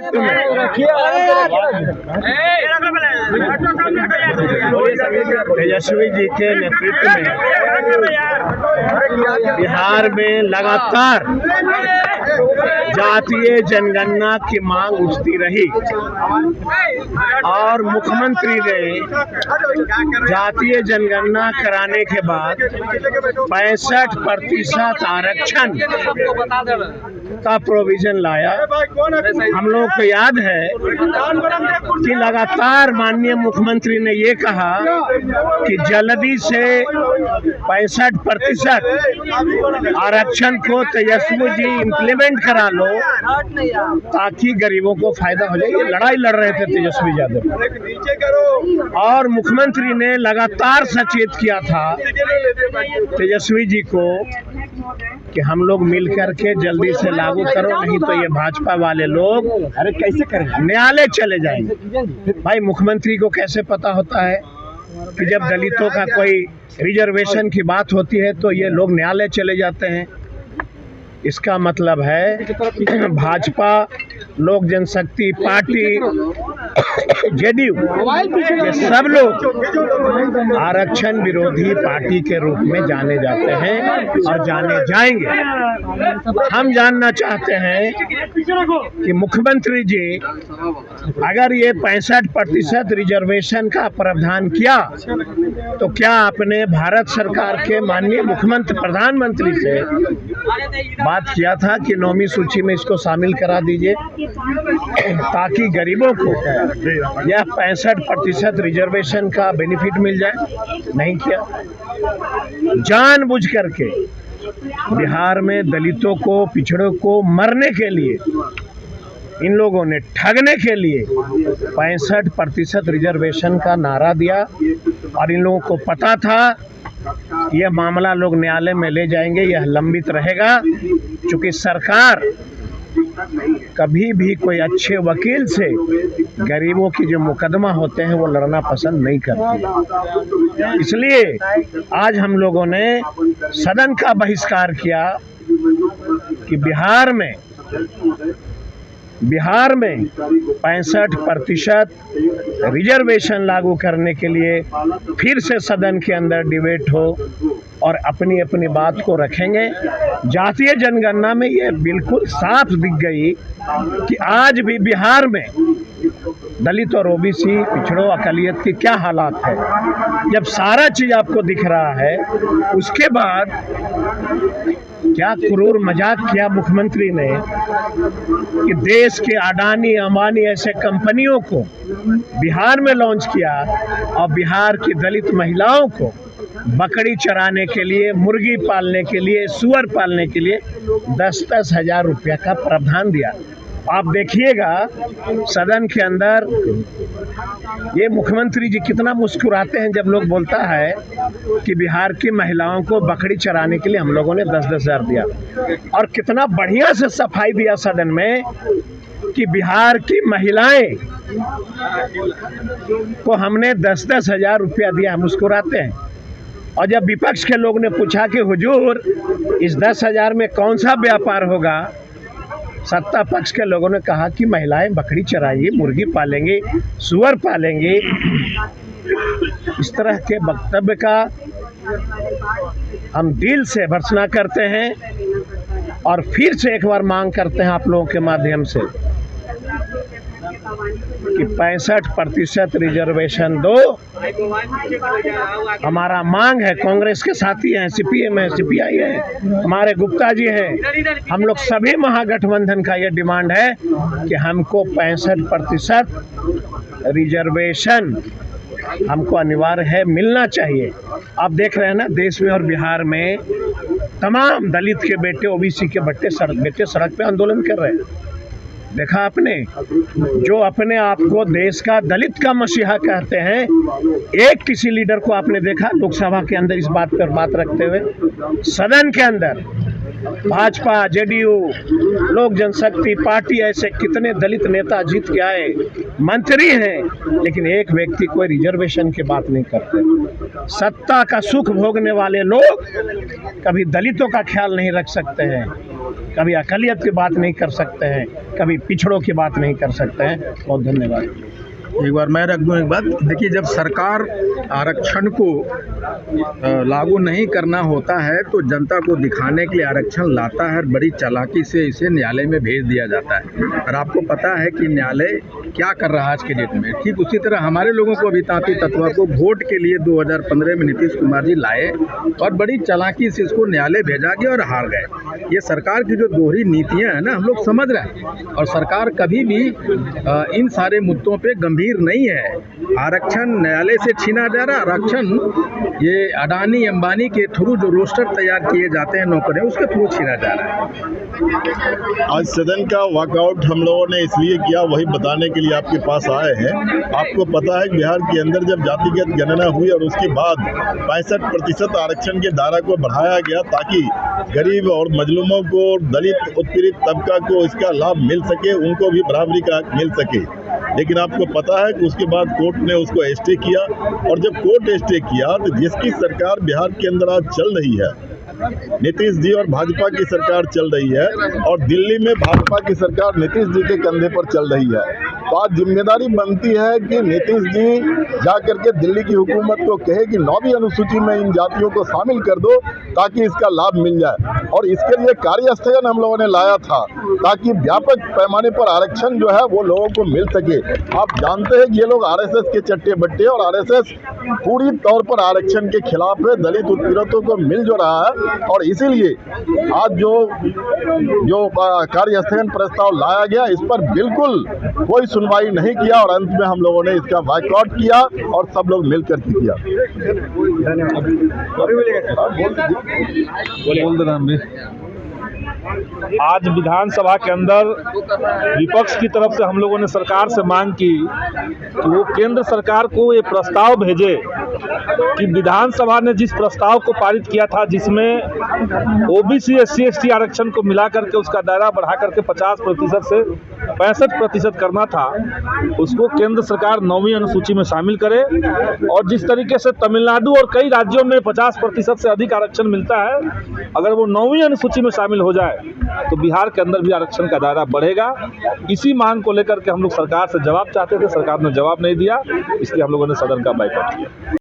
नेतृत्व में तेजस्वी जी के नेतृत्व में बिहार में लगातार जातीय जनगणना की मांग उठती रही और मुख्यमंत्री ने जातीय जनगणना कराने के बाद 65% आरक्षण का प्रोविजन लाया। हम लोग को याद है कि लगातार माननीय मुख्यमंत्री ने ये कहा कि जल्दी से 65% आरक्षण को तेजस्वी जी इम्प्लीमेंट करा लो ताकि गरीबों को फायदा हो जाए। ये लड़ाई लड़ रहे थे तेजस्वी यादव और मुख्यमंत्री ने लगातार सचेत किया था तेजस्वी जी को कि हम लोग मिलकर के जल्दी से लागू करो, नहीं तो ये भाजपा वाले लोग अरे कैसे करेंगे, न्यायालय चले जाएंगे। भाई मुख्यमंत्री को कैसे पता होता है कि जब दलितों का कोई रिजर्वेशन की बात होती है तो ये लोग न्यायालय चले जाते हैं। इसका मतलब है भाजपा, लोक जनशक्ति पार्टी, जेडीयू, ये सब लोग आरक्षण विरोधी पार्टी के रूप में जाने जाते हैं और जाने जाएंगे। हम जानना चाहते हैं कि मुख्यमंत्री जी अगर ये 65% रिजर्वेशन का प्रावधान किया तो क्या आपने भारत सरकार के माननीय मुख्यमंत्री प्रधानमंत्री से बात किया था कि 9वीं सूची में इसको शामिल करा दीजिए ताकि गरीबों को यह 65% रिजर्वेशन का बेनिफिट मिल जाए? नहीं किया। जानबूझ करके बिहार में दलितों को, पिछड़ों को मरने के लिए इन लोगों ने, ठगने के लिए 65% रिजर्वेशन का नारा दिया और इन लोगों को पता था यह मामला लोग न्यायालय में ले जाएंगे, यह लंबित रहेगा। चूंकि सरकार कभी भी कोई अच्छे वकील से गरीबों की जो मुकदमा होते हैं वो लड़ना पसंद नहीं करती। इसलिए आज हम लोगों ने सदन का बहिष्कार किया कि बिहार में 65% रिजर्वेशन लागू करने के लिए फिर से सदन के अंदर डिबेट हो और अपनी अपनी बात को रखेंगे। जातीय जनगणना में ये बिल्कुल साफ दिख गई कि आज भी बिहार में दलित और ओबीसी, पिछड़ों, अकलियत की क्या हालात है। जब सारा चीज आपको दिख रहा है उसके बाद क्या क्रूर मजाक किया मुख्यमंत्री ने कि देश के अडानी, अंबानी ऐसे कंपनियों को बिहार में लॉन्च किया और बिहार की दलित महिलाओं को बकरी चराने के लिए, मुर्गी पालने के लिए, सुअर पालने के लिए 10-10 हजार रुपया का प्रावधान दिया। आप देखिएगा सदन के अंदर ये मुख्यमंत्री जी कितना मुस्कुराते हैं जब लोग बोलता है कि बिहार की महिलाओं को बकरी चराने के लिए हम लोगों ने 10-10 हजार दिया, और कितना बढ़िया से सफाई दिया सदन में कि बिहार की महिलाएं को हमने 10-10 हजार रुपया दिया। मुस्कुराते हैं। और जब विपक्ष के लोग ने पूछा कि हुजूर इस 10 हजार में कौन सा व्यापार होगा, सत्ता पक्ष के लोगों ने कहा कि महिलाएं बकरी चराएंगी, मुर्गी पालेंगी, सुअर पालेंगी। इस तरह के वक्तव्य का हम दिल से भर्त्सना करते हैं और फिर से एक बार मांग करते हैं आप लोगों के माध्यम से कि 65% रिजर्वेशन दो। हमारा मांग है, कांग्रेस के साथी हैं, सीपीएम है, सीपीआई है, हमारे गुप्ता जी हैं, हम लोग सभी महागठबंधन का ये डिमांड है कि हमको 65% रिजर्वेशन हमको अनिवार्य है, मिलना चाहिए। आप देख रहे हैं ना देश में और बिहार में तमाम दलित के बेटे, ओबीसी के बेटे सड़क पे आंदोलन कर रहे हैं। देखा आपने, जो अपने आप को देश का दलित का मसीहा कहते हैं, एक किसी लीडर को आपने देखा लोकसभा के अंदर इस बात पर बात रखते हुए? सदन के अंदर भाजपा, जेडीयू, लोक जनशक्ति पार्टी ऐसे कितने दलित नेता जीत के आए, मंत्री हैं, लेकिन एक व्यक्ति कोई रिजर्वेशन की बात नहीं करते। सत्ता का सुख भोगने वाले लोग कभी दलितों का ख्याल नहीं रख सकते हैं। कभी अकलियत की बात नहीं कर सकते हैं, कभी पिछड़ों की बात नहीं कर सकते हैं। बहुत धन्यवाद। एक बार मैं रख दूं एक बात, देखिए जब सरकार आरक्षण को लागू नहीं करना होता है तो जनता को दिखाने के लिए आरक्षण लाता है, बड़ी चालाकी से इसे न्यायालय में भेज दिया जाता है। और आपको पता है कि न्यायालय क्या कर रहा है आज के डेट में। ठीक उसी तरह हमारे लोगों को भी तांती तत्वा को वोट के लिए 2015 में नीतीश कुमार जी लाए और बड़ी चालाकी से इसको न्यायालय भेजा गया और हार गए। ये सरकार की जो दोहरी नीतियाँ हैं ना, हम लोग समझ रहे हैं, और सरकार कभी भी इन सारे मुद्दों पे गंभीर नहीं है। आरक्षण न्यायालय से छीना जा रहा, आरक्षण ये अडानी अंबानी के थ्रू जो रोस्टर तैयार किए जाते हैं नौकरियां, उसके थ्रू छीना जा रहा है। आज सदन का वॉकआउट हम लोगों ने इसलिए किया, वही बताने के लिए आपके पास आए हैं। आपको पता है बिहार के अंदर जब जातिगत गणना हुई और उसके बाद 65% आरक्षण के दायरा को बढ़ाया गया ताकि गरीब और मजलूमों को, दलित उत्पीड़ित तबका को इसका लाभ मिल सके, उनको भी बराबरी का हक मिल सके। लेकिन आपको पता है कि उसके बाद कोर्ट ने उसको स्टे किया, और जब कोर्ट स्टे किया तो जिसकी सरकार बिहार के अंदर आज चल रही है, नीतीश जी और भाजपा की सरकार चल रही है, और दिल्ली में भाजपा की सरकार नीतीश जी के कंधे पर चल रही है। तो आज जिम्मेदारी बनती है कि नीतीश जी जा करके दिल्ली की हुकूमत को कहे कि 9वीं अनुसूची में इन जातियों को शामिल कर दो ताकि इसका लाभ मिल जाए। और इसके लिए कार्यस्थगन हम लोगों ने लाया था ताकि व्यापक पैमाने पर आरक्षण जो है वो लोगों को मिल सके। आप जानते हैं कि ये लोग आरएसएस के चट्टे बट्टे, और आरएसएस पूरी तौर पर आरक्षण के खिलाफ है, दलित उत्पीड़ितों को मिल जो रहा है। और इसीलिए आज जो कार्यस्थगन प्रस्ताव लाया गया, इस पर बिल्कुल कोई सुनवाई नहीं किया, और अंत में हम लोगों ने इसका बॉयकॉट किया और सब लोग मिलकर के किया। आज विधानसभा के अंदर विपक्ष की तरफ से हम लोगों ने सरकार से मांग की कि वो केंद्र सरकार को ये प्रस्ताव भेजे कि विधानसभा ने जिस प्रस्ताव को पारित किया था, जिसमें ओबीसी SC ST आरक्षण को मिला करके उसका दायरा बढ़ा करके 50% से 65% करना था, उसको केंद्र सरकार 9वीं अनुसूची में शामिल करे। और जिस तरीके से तमिलनाडु और कई राज्यों में 50% से अधिक आरक्षण मिलता है, अगर वो 9वीं अनुसूची में शामिल हो जाए तो बिहार के अंदर भी आरक्षण का दायरा बढ़ेगा। इसी मांग को लेकर के हम लोग सरकार से जवाब चाहते थे, सरकार ने जवाब नहीं दिया, इसलिए हम लोगों ने सदन का बाइकआउट किया।